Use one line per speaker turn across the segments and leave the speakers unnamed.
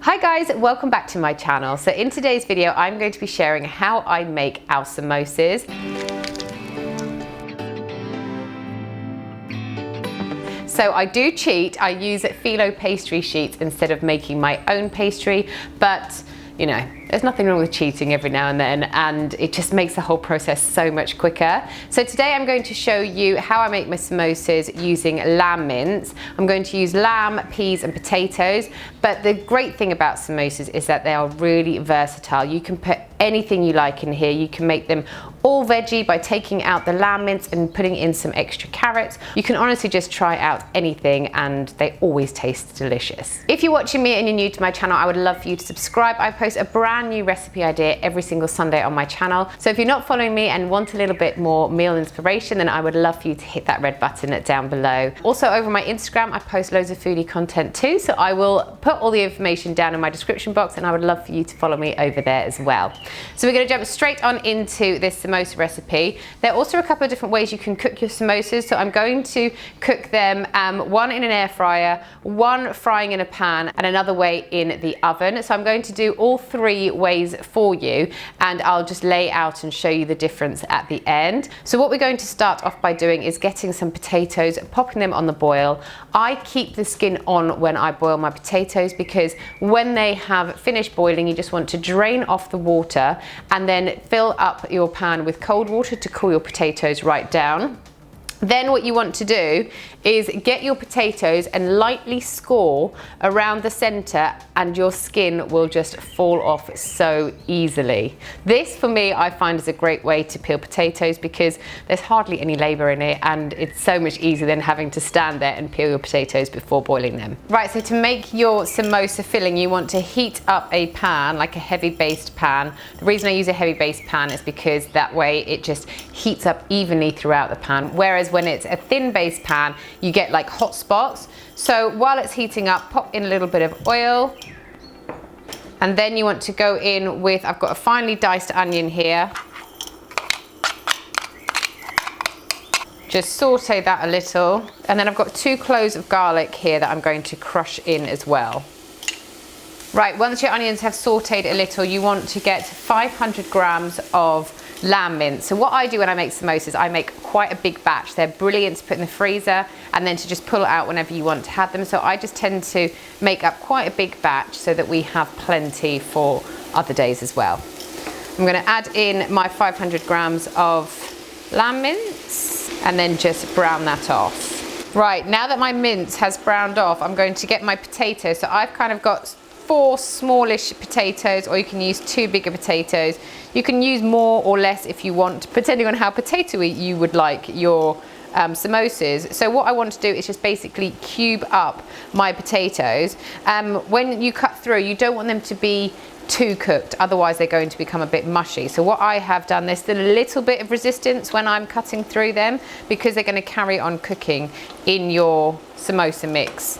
Hi guys, welcome back to my channel. So in today's video, I'm going to be sharing how I make our samosas. So I do cheat, I use filo pastry sheets instead of making my own pastry, but you know, there's nothing wrong with cheating every now and then, and it just makes the whole process so much quicker. So today I'm going to show you how I make my samosas using lamb mince. I'm going to use lamb, peas and potatoes, but the great thing about samosas is that they are really versatile. You can put anything you like in here. You can make them all veggie by taking out the lamb mince and putting in some extra carrots. You can honestly just try out anything and they always taste delicious. If you're watching me and you're new to my channel, I would love for you to subscribe. I post a brand new recipe idea every single Sunday on my channel. So if you're not following me and want a little bit more meal inspiration, then I would love for you to hit that red button down below. Also over my Instagram, I post loads of foodie content too. So I will put all the information down in my description box and I would love for you to follow me over there as well. So we're going to jump straight on into this samosa recipe. There are also a couple of different ways you can cook your samosas. So I'm going to cook them one in an air fryer, one frying in a pan, and another way in the oven. So I'm going to do all three ways for you, and I'll just lay out and show you the difference at the end. So what we're going to start off by doing is getting some potatoes, popping them on the boil. I keep the skin on when I boil my potatoes because when they have finished boiling, you just want to drain off the water and then fill up your pan with cold water to cool your potatoes right down. Then what you want to do is get your potatoes and lightly score around the center and your skin will just fall off so easily. This for me I find is a great way to peel potatoes because there's hardly any labor in it and it's so much easier than having to stand there and peel your potatoes before boiling them. Right, so to make your samosa filling you want to heat up a pan, like a heavy based pan. The reason I use a heavy based pan is because that way it just heats up evenly throughout the pan, whereas when it's a thin based pan you get like hot spots. So while it's heating up, pop in a little bit of oil and then you want to go in with, I've got a finely diced onion here. Just saute that a little, and then I've got 2 cloves of garlic here that I'm going to crush in as well. Right, once your onions have sauteed a little, you want to get 500 grams of lamb mince. So what I do when I make samosas, I make quite a big batch. They're brilliant to put in the freezer and then to just pull it out whenever you want to have them. So I just tend to make up quite a big batch so that we have plenty for other days as well. I'm going to add in my 500 grams of lamb mince and then just brown that off. Right, now that my mince has browned off, I'm going to get my potatoes. So I've kind of got 4 smallish potatoes, or you can use 2 bigger potatoes. You can use more or less if you want, depending on how potatoey you would like your samosas. So what I want to do is just basically cube up my potatoes. When you cut through, you don't want them to be too cooked, otherwise they're going to become a bit mushy. So what I have done, there's still a little bit of resistance when I'm cutting through them because they're going to carry on cooking in your samosa mix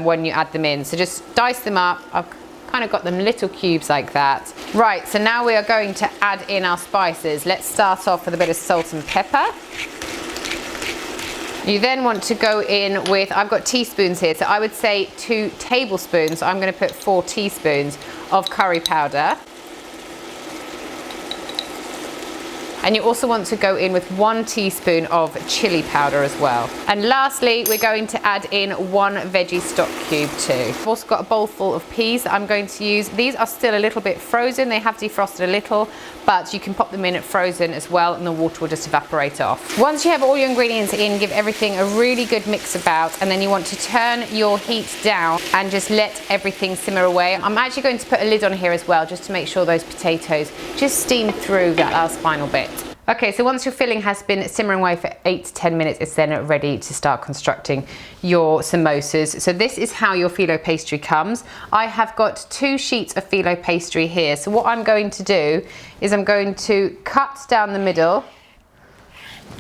when you add them in. So just dice them up. I've kind of got them little cubes like that. Right, so now we are going to add in our spices. Let's start off with a bit of salt and pepper. You then want to go in with, I've got teaspoons here, so I would say 2 tablespoons. I'm going to put 4 teaspoons of curry powder. And you also want to go in with 1 teaspoon of chili powder as well. And lastly, we're going to add in 1 veggie stock cube too. I've also got a bowl full of peas that I'm going to use. These are still a little bit frozen. They have defrosted a little, but you can pop them in at frozen as well and the water will just evaporate off. Once you have all your ingredients in, give everything a really good mix about, and then you want to turn your heat down and just let everything simmer away. I'm actually going to put a lid on here as well, just to make sure those potatoes just steam through that last final bit. Okay, so once your filling has been simmering away for 8 to 10 minutes, it's then ready to start constructing your samosas. So this is how your filo pastry comes. I have got 2 sheets of filo pastry here. So what I'm going to do is I'm going to cut down the middle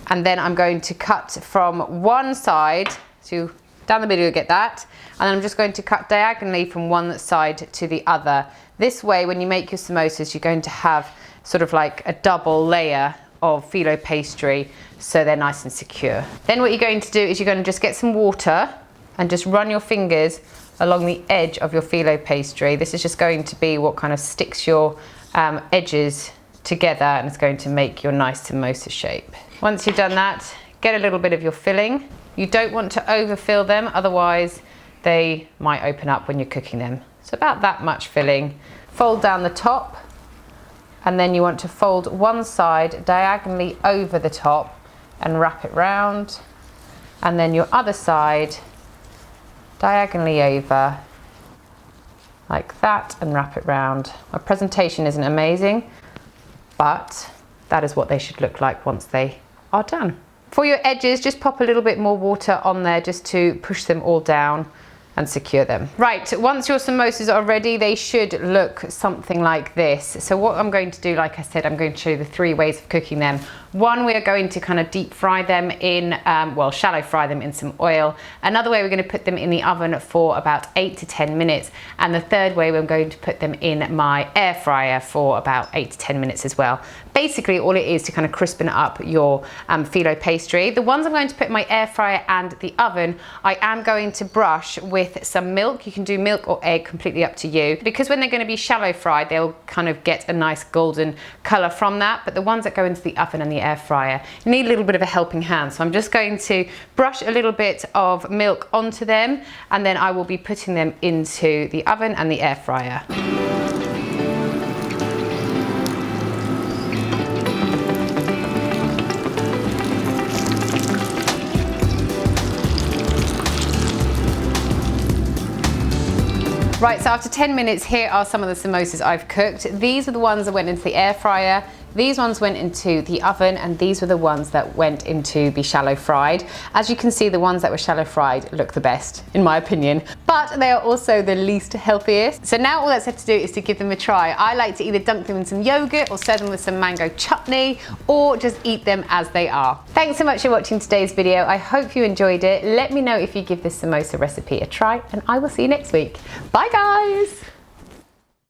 and then I'm going to cut from one side, so down the middle you'll get that, and then I'm just going to cut diagonally from one side to the other. This way when you make your samosas you're going to have sort of like a double layer of filo pastry so they're nice and secure. Then what you're going to do is you're going to just get some water and just run your fingers along the edge of your filo pastry. This is just going to be what kind of sticks your edges together, and it's going to make your nice samosa shape. Once you've done that, get a little bit of your filling. You don't want to overfill them, otherwise they might open up when you're cooking them. So about that much filling. Fold down the top, and then you want to fold one side diagonally over the top and wrap it round, and then your other side diagonally over like that and wrap it round. My presentation isn't amazing, but that is what they should look like once they are done. For your edges, just pop a little bit more water on there just to push them all down and secure them. Right, once your samosas are ready, they should look something like this. So what I'm going to do, like I said, I'm going to show you the 3 ways of cooking them. One, we are going to kind of deep fry them in, well, shallow fry them in some oil. Another way, we're going to put them in the oven for about 8 to 10 minutes. And the third way, we're going to put them in my air fryer for about 8 to 10 minutes as well. Basically, all it is to kind of crispen up your filo pastry. The ones I'm going to put in my air fryer and the oven, I am going to brush with some milk. You can do milk or egg, completely up to you. Because when they're going to be shallow fried, they'll kind of get a nice golden color from that. But the ones that go into the oven and the air fryer, you need a little bit of a helping hand. So I'm just going to brush a little bit of milk onto them, and then I will be putting them into the oven and the air fryer. Right, so after 10 minutes, here are some of the samosas I've cooked. These are the ones that went into the air fryer. These ones went into the oven, and these were the ones that went into the shallow fried. As you can see, the ones that were shallow fried look the best, in my opinion, but they are also the least healthiest. So now all that's left to do is to give them a try. I like to either dunk them in some yogurt or serve them with some mango chutney, or just eat them as they are. Thanks so much for watching today's video. I hope you enjoyed it. Let me know if you give this samosa recipe a try, and I will see you next week. Bye guys.